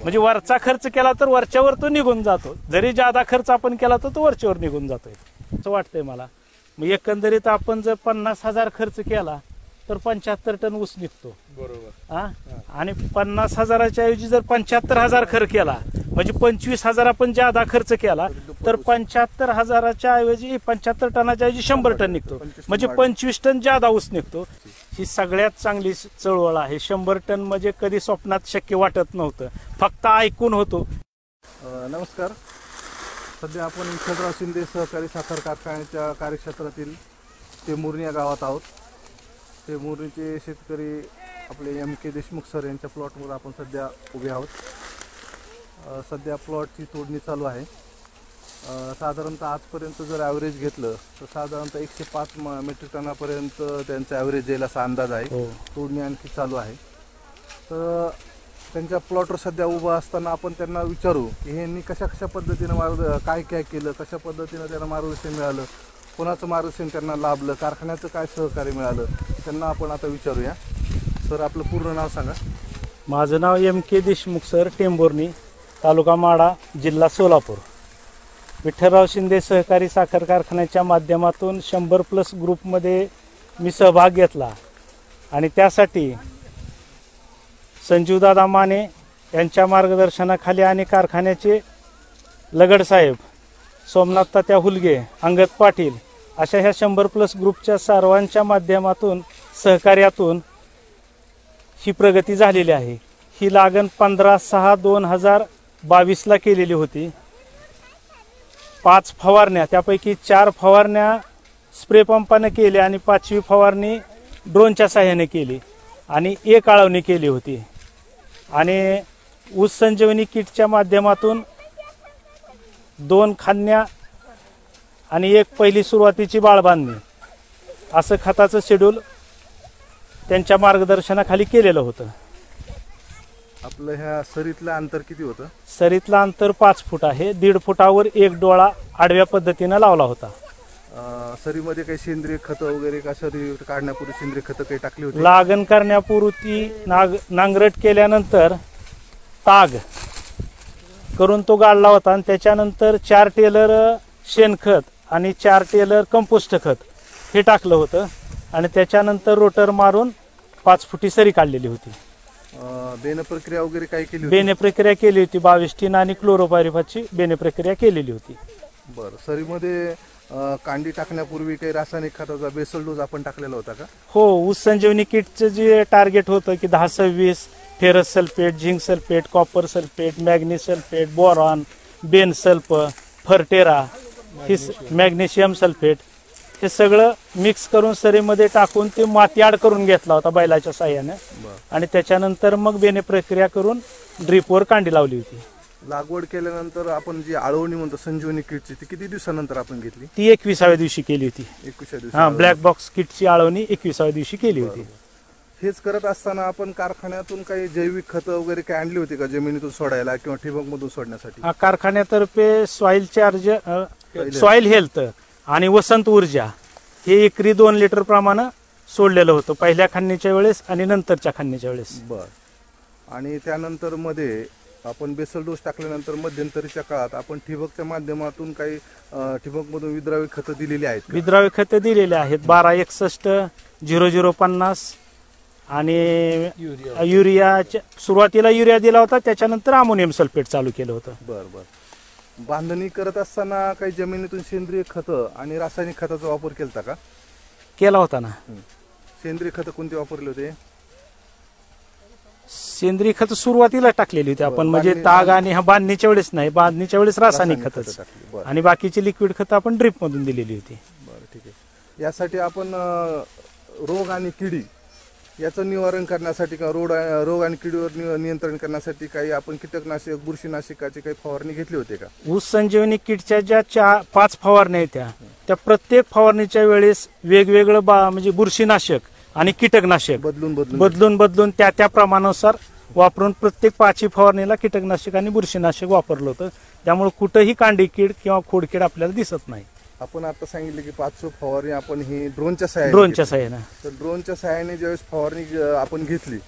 म्हणजे वरचा खर्च केला तर वरच्यावर तो निघून जातो, जरी जादा खर्च आपण केला तर तो वरच्यावर निघून जातोय असं वाटतंय मला. मग एकंदरीत आपण जर 50,000 खर्च केला तर 75 टन ऊस निघतो. बरोबर. आणि 50,000च्या ऐवजी जर 75,000 खर्च केला म्हणजे 25,000 आपण जादा खर्च केला तर 75,000च्या ऐवजी 75 टनाच्या ऐवजी 100 टन निघतो, म्हणजे 25 टन जादा ऊस निघतो. ही सगळ्यात चांगली चळवळ आहे. 100 टन म्हणजे कधी स्वप्नात शक्य वाटत नव्हतं, फक्त ऐकून होतो. नमस्कार. सध्या आपण विठ्ठलराव शिंदे सहकारी साखर कारखान्याच्या कार्यक्षेत्रातील टेंभुर्णी या गावात आहोत. टेंभुर्णीचे शेतकरी आपले MK देशमुख सर यांच्या प्लॉटवर आपण सध्या उभे आहोत. सध्या प्लॉटची तोडणी चालू आहे. साधारणतः आजपर्यंत जर ॲव्हरेज घेतलं तर साधारणतः 105 मेट्रिक टनापर्यंत त्यांचा ॲव्हरेज येईल असा अंदाज आहे. तोडणी आणखी चालू आहे. तर त्यांच्या प्लॉटवर सध्या उभं असताना आपण त्यांना विचारू की ह्यांनी कशा पद्धतीनं काय केलं, कशा पद्धतीनं त्यांना मार्गदर्शन मिळालं, कोणाचं मार्गदर्शन त्यांना लाभलं, कारखान्याचं काय सहकार्य मिळालं, त्यांना आपण आता विचारूया. सर, आपलं पूर्ण नाव सांगा. माझं नाव MK देशमुख सर, टेंभुर्णी, तालुका माढा, जिल्हा सोलापूर. विठ्ठलराव शिंदे सहकारी साखर कारखान्याच्या माध्यमातून 100+ ग्रुपमध्ये मी सहभाग घेतला आणि त्यासाठी संजीवदादा माने यांच्या मार्गदर्शनाखाली आणि कारखान्याचे लगड साहेब, सोमनाथ तात्या हुलगे, अंगद पाटील अशा ह्या 100+ ग्रुपच्या सर्वांच्या माध्यमातून सहकार्यातून ही प्रगती झालेली आहे. ही लागण 15/6/2022 केलेली होती. 5 फवारण्या, त्यापैकी 4 फवारण्या स्प्रे पंपाने केल्या आणि 5वी फवारणी ड्रोनच्या साह्याने केली आणि 1 आळवणी केली होती. आणि ऊस संजीवनी किटच्या माध्यमातून 2 खान्या आणि 1 पहिली सुरुवातीची बाळबांधणी असं खताचं शेड्यूल त्यांच्या मार्गदर्शनाखाली केलेलं होतं. आपलं ह्या सरीतलं अंतर किती होतं? सरीतलं अंतर 5 फूट आहे. 1.5 फुटावर 1 डोळा आडव्या पद्धतीनं लावला होता. सरीमध्ये काही सेंद्रिय खतं वगैरे का सरी काढण्यापूर्वी सेंद्रिय खतं काही टाकली होती? लागण करण्यापूर्वी नांगरट केल्यानंतर ताग करून तो गाडला होता आणि त्याच्यानंतर 4 टेलर शेणखत आणि 4 टेलर कंपोस्ट खत हे टाकलं होतं आणि त्याच्यानंतर रोटर मारून 5 फुटी सरी काढलेली होती. बेन प्रक्रिया वगैरे काय केली होती? बेने प्रक्रिया केली होती. 22 टीन आणि क्लोरोपायरिफासची बेने प्रक्रिया केलेली होती. बरं. सरीमध्ये कांडी टाकण्यापूर्वी काही रासायनिक खताचा बेसल डोस आपण टाकलेला होता का? हो. ऊस संजीवनी किटचं जे टार्गेट होतं की 10-26 ferrous sulphate, zinc sulphate, copper sulphate, manganese sulphate, boron, बेन सल्फ, फर्टेरा, मॅग्नेशियम सल्फेट हे सगळं मिक्स करून सरीमध्ये टाकून ते माती आड करून घेतला होता बैलाच्या साह्याने आणि त्याच्यानंतर मग बेने प्रक्रिया करून ड्रीपवर कांडी लावली होती. लागवड केल्यानंतर आपण जी आळवणी म्हणतो संजीवनी किटची ती किती दिवसानंतर आपण घेतली? ती 21व्या दिवशी केली होती. 21व्या दिवशी? हा. ब्लॅक बॉक्स किटची आळवणी 21व्या दिवशी केली होती. हेच करत असताना आपण कारखान्यातून काही जैविक खतं वगैरे काही आणली होती का जमिनीतून सोडायला किंवा ठिबकमधून सोडण्यासाठी? कारखान्यातर्फे सॉइल चार्ज, सॉइल हेल्थ आणि वसंत ऊर्जा हे एकरी 2 लिटर प्रमाणे सोडलेलं होतं पहिल्या खाणीच्या वेळेस आणि नंतरच्या खाणीच्या वेळेस. बर. आणि त्यानंतर मध्ये आपण बेसल डोस टाकल्यानंतर मध्यंतरीच्या काळात आपण ठिबकच्या माध्यमातून काही ठिबकमधून विद्रावी खतं दिलेली आहेत? विद्रावी खतं दिलेली आहेत. 1261, 0050 आणि युरिया. सुरुवातीला युरिया दिला होता, त्याच्यानंतर अमोनियम सल्फेट चालू केलं होतं. बर बर. बांधणी करत असताना काही जमिनीतून सेंद्रिय खतं आणि रासायनिक खताचा वापर केला का? केला होता ना. सेंद्रिय खतं कोणते वापरले होते? सेंद्रिय खत सुरुवातीला टाकलेली होती आपण, म्हणजे ताग आणि बांधणीच्या वेळेस नाही. बांधणीच्या वेळेस रासायनिक खतच आणि बाकीची लिक्विड खतं आपण ड्रिप मधून दिलेली होती. बरं, ठीक आहे. यासाठी आपण रोग आणि किडी याचं निवारण करण्यासाठी का रोग आणि किडीवर नियंत्रण करण्यासाठी काही आपण कीटकनाशक, बुरशीनाशकाची काही फवारणी घेतली होती का? ऊस संजीवनी किटच्या ज्या 5 फवारण्या आहेत त्या प्रत्येक फवारणीच्या वेळेस वेगवेगळं म्हणजे बुरशीनाशक आणि कीटकनाशक बदलून त्या प्रमाणानुसार वापरून प्रत्येक 5ही फवारणीला कीटकनाशक आणि बुरशीनाशक वापरलं होतं. त्यामुळे कुठेही कांडी कीड किंवा खोडकीड आपल्याला दिसत नाही. आपण आता सांगितलं की 500 फवारणी आपण ही ड्रोनच्या साह्याने, तर ड्रोनच्या साह्याने ज्यावेळेस फवारणी आपण घेतली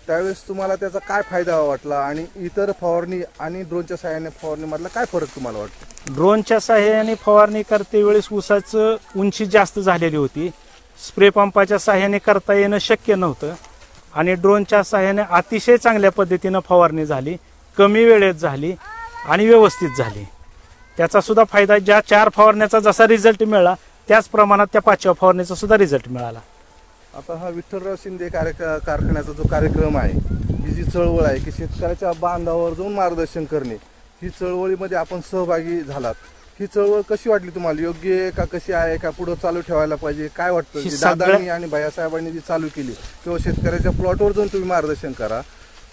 त्यावेळेस तुम्हाला त्याचा काय फायदा वाटला आणि इतर फवारणी आणि ड्रोनच्या सहाय्याने फवारणी मधला काय फरक तुम्हाला वाटतो? ड्रोनच्या सहाय्याने फवारणी करते वेळेस ऊसाचं उंची जास्त झालेली होती, स्प्रे पंपाच्या सहाय्याने करता येणं शक्य नव्हतं आणि ड्रोनच्या सहाय्याने अतिशय चांगल्या पद्धतीनं फवारणी झाली, कमी वेळेत झाली आणि व्यवस्थित झाली. त्याचा सुद्धा फायदा ज्या 4 फवारण्याचा जसा रिझल्ट मिळाला त्याच प्रमाणात त्या 5व्या फवारणीचा सुद्धा रिझल्ट मिळाला. आता हा विठ्ठलराव शिंदे कारखान्याचा जो कार्यक्रम आहे, ही जी चळवळ आहे की शेतकऱ्याच्या बांधावर जाऊन मार्गदर्शन करणे, ही चळवळीमध्ये आपण सहभागी झालात. ही चळवळ कशी वाटली तुम्हाला? योग्य आहे का, कशी आहे का, पुढे चालू ठेवायला पाहिजे, काय वाटतं? दादांनी आणि भैयासाहेबांनी जी चालू केली किंवा शेतकऱ्याच्या प्लॉटवर जाऊन तुम्ही मार्गदर्शन करा,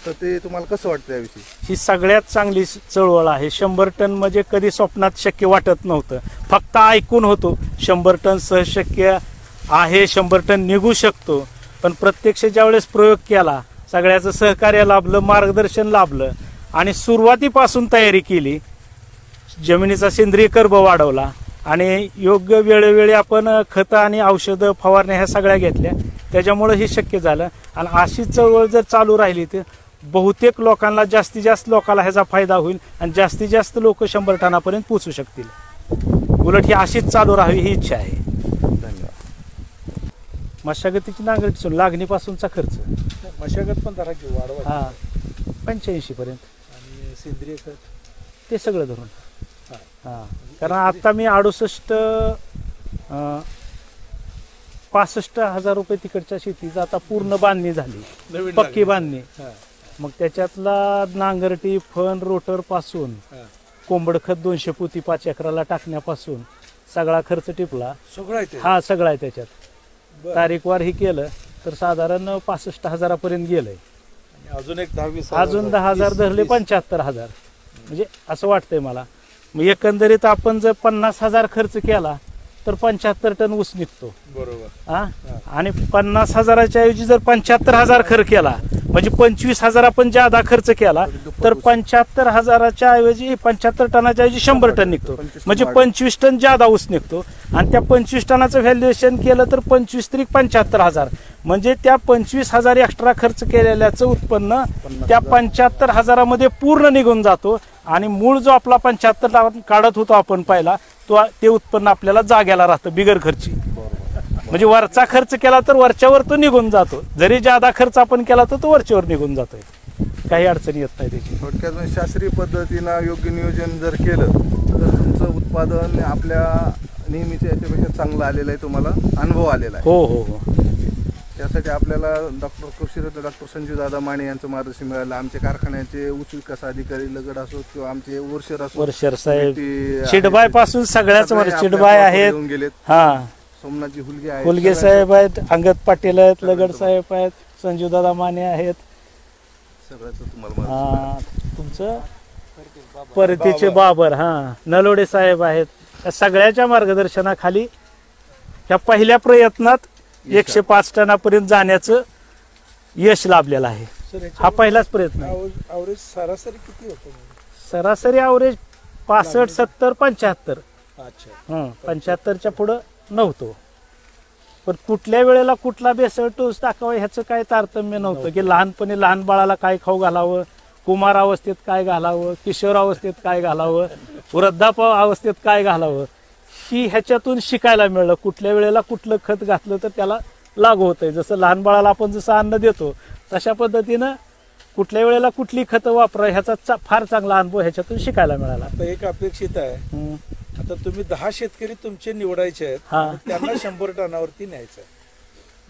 तर ते तुम्हाला कसं वाटतं याविषयी? ही सगळ्यात चांगली चळवळ आहे. 100 टन म्हणजे कधी स्वप्नात शक्य वाटत नव्हतं, फक्त ऐकून होतो 100 टन सहज शक्य आहे, 100 टन निघू शकतो. पण प्रत्यक्ष ज्यावेळेस प्रयोग केला, सगळ्याचं सहकार्य लाभलं, मार्गदर्शन लाभलं आणि सुरुवातीपासून तयारी केली, जमिनीचा सेंद्रिय कर्ब वाढवला आणि योग्य वेळोवेळी आपण खतं आणि औषधं फवारण्या ह्या सगळ्या घेतल्या, त्याच्यामुळे हे शक्य झालं. आणि अशी चळवळ जर चालू राहिली तर बहुतेक लोकांना, जास्तीत जास्त लोकांना ह्याचा फायदा होईल आणि जास्तीत जास्त लोक 100 टनापर्यंत पोहोचू शकतील. उलट ही अशीच चालू राहावी ही इच्छा आहे. धन्यवाद. मशागतीची नांगरटी लागणीपासूनचा खर्च मशागत पण जरा घेऊ वाढवा हा 85 पर्यंत आणि सेंद्रिय खत ते सगळं धरून. हा कारण आता मी 65,000 रुपये तिकडच्या शेतीचा आता पूर्ण बांधणी झाली, पक्की बांधणी. मग त्याच्यातला नांगरटी, फन, रोटर पासून कोंबड खत 200 पोती 5 एकराला टाकण्यापासून सगळा खर्च टिपला. सगळं आहे हा सगळा आहे त्याच्यात. तारीखवार ही केलं तर साधारण 65,000 पर्यंत गेलंय. अजून एक 10-20 अजून 10,000 धरले 75,000 म्हणजे असं वाटतंय मला. मग एकंदरीत आपण जर 50,000 खर्च केला तर 75 टन ऊस निघतो. बरोबर. हा आणि 50,000च्या ऐवजी जर 75,000 खर्च केला म्हणजे 25,000 आपण जादा खर्च केला तर 75,000च्या ऐवजी 75 टनाच्या ऐवजी 100 टन निघतो, म्हणजे 25 टन जादा ऊस निघतो. आणि त्या 25 टनाचं व्हॅल्युएशन केलं तर 25 त्रिक 75,000 म्हणजे त्या 25,000 एक्स्ट्रा खर्च केलेल्याचं उत्पन्न त्या 75,000मध्ये पूर्ण निघून जातो आणि मूळ जो आपला 75 काढत होतो आपण पहिला ते उत्पन्न आपल्याला जाग्याला राहतं बिगर खर्ची. म्हणजे वरचा खर्च केला तर वरच्यावर तो निघून जातो, जरी जादा खर्च आपण केला तर तो वरच्यावर निघून जातोय, काही अडचणी येत नाही त्याची. थोडक्यात शास्त्रीय पद्धतीनं योग्य नियोजन जर केलं तर तुमचं उत्पादन आपल्या नेहमीच्या याच्यापेक्षा चांगलं आलेलं आहे, तुम्हाला अनुभव आलेला आहे. हो हो हो. त्यासाठी आपल्याला कृषीरत्न डॉक्टर संजीव दादा माने यांचं मार्गदर्शन मिळालं. आमचे कारखान्याचे ऊस विकास अधिकारी लगड असोत किंवा आमचे वर्षर साहेब, चिडबाय पासून सगळ्याच चिडबाय आहेत. हा सोमनाथजी हुलगे आहेत, हुलगे साहेब आहेत, अंगद पाटील आहेत, लगड साहेब आहेत, संजीव दादा माने आहेत. सगळ्याच तुम्हाला तुमचं परतीचे बाबर, हा नलोडे साहेब आहेत. या सगळ्याच्या मार्गदर्शनाखाली या पहिल्या प्रयत्नात 105 टनापर्यंत जाण्याचं यश लाभलेलं आहे. हा पहिलाच प्रयत्न आहे. अवरेज सरासरी किती होतं? सरासरी अवरेज 65, 70, 75. अच्छा. 75च्या पुढं नव्हतो. पण कुठल्या वेळेला कुठला बेसळ टोस टाकावा ह्याचं काय तारतम्य नव्हतं की लहानपणी लहान बाळाला काय खाऊ घालावं, कुमार अवस्थेत काय घालावं, किशोर अवस्थेत काय घालावं, वृद्धावस्थेत काय घालावं, ही ह्याच्यातून शिकायला मिळलं. कुठल्या वेळेला कुठलं खत घातलं तर त्याला लागू होतंय. जसं लहान बाळाला आपण जसं अन्न देतो तशा पद्धतीनं कुठल्या वेळेला कुठली खतं वापरा ह्याचा फार चांगला अनुभव ह्याच्यातून शिकायला मिळाला. आता एक अपेक्षित आहे, आता तुम्ही 10 शेतकरी तुमचे निवडायचे आहेत, त्यांना 100 टनावरती न्यायचं आहे.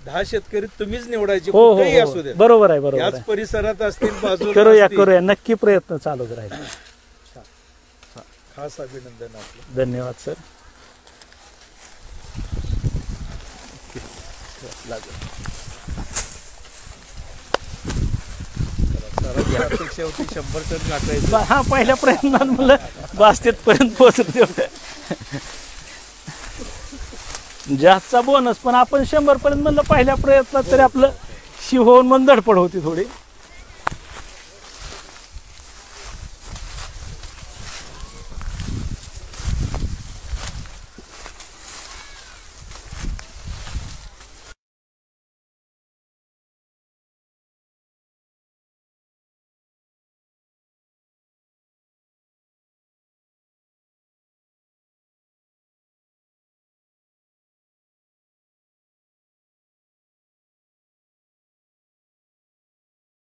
10 शेतकरी तुम्हीच निवडायचे, कुठेही असू दे. बरोबर आहे, बरोबर. याच परिसरात असतील, बाजूला करूया नक्की, प्रयत्न चालूच राहील. खास अभिनंदन आपलं. धन्यवाद सर. अपेक्षा होती 100 टन गाठायचं. हा पहिल्या प्रयत्नात मला 62 पर्यंत पोहोचत जास्तचा बोनस, पण आपण 100 पर्यंत म्हणलं पहिल्या प्रयत्नात तरी आपलं शिव होऊन मन धडपड होती थोडी.